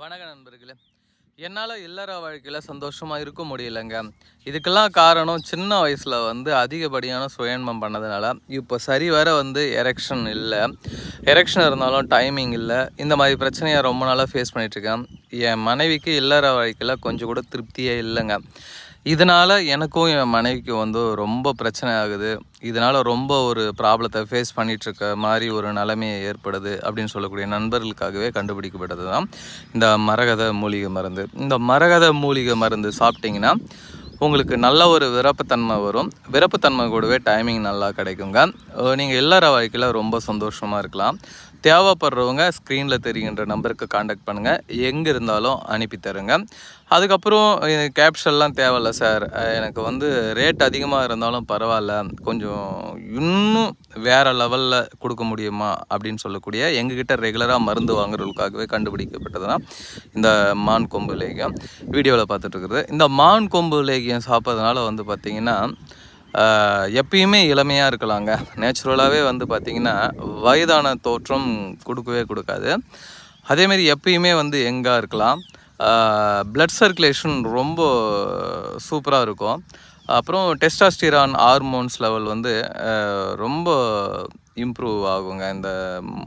வணக்க நண்பர்களே. என்னால் இல்லற வாழ்க்கையில் சந்தோஷமாக இருக்க முடியலைங்க. இதுக்கெல்லாம் காரணம் சின்ன வயசில் அதிகப்படியான சுயன்மம் பண்ணதுனால இப்போ சரி வர எரெக்ஷன் இல்லை. எரெக்ஷன் இருந்தாலும் டைமிங் இல்லை. இந்த மாதிரி பிரச்சனையை ரொம்ப நாளாக ஃபேஸ் பண்ணிகிட்ருக்கேன். என் மனைவிக்கு இல்லற வாழ்க்கையில் கொஞ்சம் கூட திருப்தியே இல்லைங்க. இதனால் எனக்கும் என் மனைவிக்கும் ரொம்ப பிரச்சனை ஆகுது. இதனால் ரொம்ப ஒரு ப்ராப்ளத்தை ஃபேஸ் பண்ணிகிட்ருக்க மாதிரி ஒரு நிலைமையை ஏற்படுது அப்படின்னு சொல்லக்கூடிய நண்பர்களுக்காகவே கண்டுபிடிக்கப்பட்டது தான் இந்த மரகத மூலிகை மருந்து. இந்த மரகத மூலிகை மருந்து சாப்பிட்டிங்கன்னா உங்களுக்கு நல்ல ஒரு விருப்பத்தன்மை வரும். விருப்பத்தன்மை கூடவே டைமிங் நல்லா கிடைக்குங்க. நீங்கள் இல்லற வாழ்க்கையில் ரொம்ப சந்தோஷமாக இருக்கலாம். தேவைப்படுறவங்க ஸ்க்ரீனில் தெரிகின்ற நம்பருக்கு காண்டாக்ட் பண்ணுங்கள். எங்கே இருந்தாலும் அனுப்பி தருங்க. அதுக்கப்புறம் கேப்ஷன்லாம் தேவையில்ல சார், எனக்கு ரேட் அதிகமாக இருந்தாலும் பரவாயில்ல, கொஞ்சம் இன்னும் வேறு லெவலில் கொடுக்க முடியுமா அப்படின்னு சொல்லக்கூடிய எங்ககிட்ட ரெகுலராக மருந்து வாங்குறதுக்காகவே கண்டுபிடிக்கப்பட்டது தான் இந்த மான் கொம்பு லேகியம். வீடியோவில் பார்த்துட்ருக்குறது இந்த மான் கொம்பு லேகியம் சாப்பிட்றதுனால பார்த்திங்கன்னா எப்பயுமே இளமையாக இருக்கலாங்க. நேச்சுரலாகவே பார்த்திங்கன்னா வயதான தோற்றம் கொடுக்கவே கொடுக்காது. அதேமாரி எப்பயுமே யங்காக இருக்கலாம். பிளட் சர்க்குலேஷன் ரொம்ப சூப்பராக இருக்கும். அப்புறம் டெஸ்டாஸ்டிரான் ஹார்மோன்ஸ் லெவல் ரொம்ப இம்ப்ரூவ் ஆகுங்க இந்த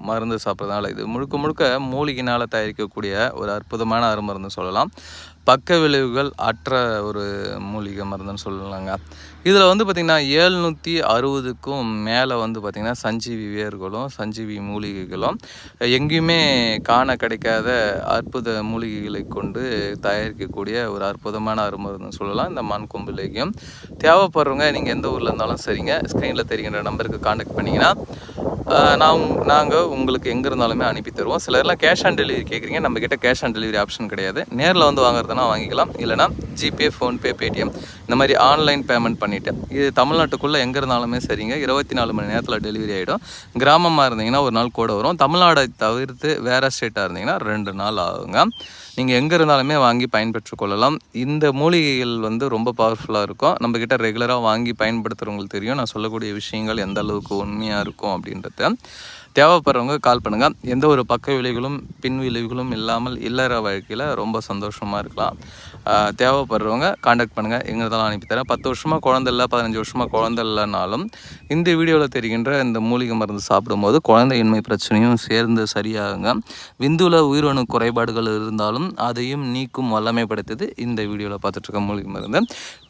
மருந்து சாப்பிட்றதுனால. இது முழுக்க முழுக்க மூலிகைனால் தயாரிக்கக்கூடிய ஒரு அற்புதமான அருமருந்து சொல்லலாம். பக்க விளைவுகள் அற்ற ஒரு மூலிகை மருந்துன்னு சொல்லலாங்க. இதில் பார்த்திங்கன்னா 760க்கும் மேலே பார்த்திங்கன்னா சஞ்சீவி வேர்களும் சஞ்சீவி மூலிகைகளும் எங்கேயுமே காண கிடைக்காத அற்புத மூலிகைகளை கொண்டு தயாரிக்கக்கூடிய ஒரு அற்புதமான அருமருந்துன்னு சொல்லலாம் இந்த மான் கொம்பு லேகியம். தேவைப்படுறவங்க நீங்கள் எந்த ஊரில் இருந்தாலும் சரிங்க, ஸ்க்ரீனில் தெரிகின்ற நம்பருக்கு காண்டாக்ட் பண்ணிங்கன்னா நாங்கள் உங்களுக்கு எங்கே இருந்தாலுமே அனுப்பி தருவோம். சிலர்லாம் கேஷ் ஆன் டெலிவரி கேட்குறீங்க. நம்மக்கிட்ட கேஷ் ஆன் டெலிவரி ஆப்ஷன் கிடையாது. நேரில் வாங்குறதுனா வாங்கிக்கலாம், இல்லைனா ஜிபே, ஃபோன்பே, பேடிஎம் இந்த மாதிரி ஆன்லைன் பேமெண்ட் பண்ணிவிட்டேன். இது தமிழ்நாட்டுக்குள்ளே எங்கே இருந்தாலுமே சரிங்க, 24 மணி நேரத்தில் டெலிவரி ஆகிடும். கிராமமாக இருந்தீங்கன்னா ஒரு நாள் கூட வரும். தமிழ்நாடை தவிர்த்து வேறு ஸ்டேட்டாக இருந்தீங்கன்னா 2 நாள் ஆகுங்க. நீங்கள் எங்கே இருந்தாலுமே வாங்கி பயன்பெற்று கொள்ளலாம். இந்த மூலிகைகள் ரொம்ப பவர்ஃபுல்லாக இருக்கும். நம்மக்கிட்ட ரெகுலராக வாங்கி பயன்படுத்துகிறவங்களுக்கு தெரியும் நான் சொல்லக்கூடிய விஷயங்கள் எந்த அளவுக்கு உண்மையாக இருக்கும் அப்படின்றது. தேவைப்படுறவங்க கால் பண்ணுங்கள். எந்த ஒரு பக்க விளைவுகளும் பின் விளைவுகளும் இல்லாமல் இல்லற வாழ்க்கையில் ரொம்ப சந்தோஷமாக இருக்கலாம். தேவைப்படுறவங்க காண்டாக்ட் பண்ணுங்கள். எங்கே இருந்தாலும் அனுப்பித்தரேன். 10 வருஷமாக குழந்தை இல்லை, 15 வருஷமாக குழந்தை இல்லைனாலும் இந்த வீடியோவில் தெரிகின்ற இந்த மூலிகை மருந்து சாப்பிடும்போது குழந்தையின்மை பிரச்சனையும் சேர்ந்து சரியாகுங்க. விந்துவில் உயிரணு குறைபாடுகள் இருந்தாலும் அதையும் நீக்கும் வல்லமை படைத்தது இந்த வீடியோவில் பார்த்துட்ருக்க மூலிகை மருந்து.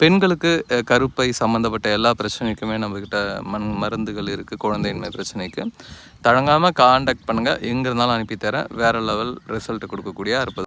பெண்களுக்கு கருப்பை சம்மந்தப்பட்ட எல்லா பிரச்சனைக்குமே நம்மக்கிட்ட மருந்துகள் இருக்குது. குழந்தையின்மை பிரச்சனைக்கு தழங்காமல் காண்டாக்ட் பண்ணுங்கள். எங்கே இருந்தாலும் அனுப்பித்தரேன். வேறு லெவல் ரிசல்ட் கொடுக்கக்கூடிய அற்புதம்.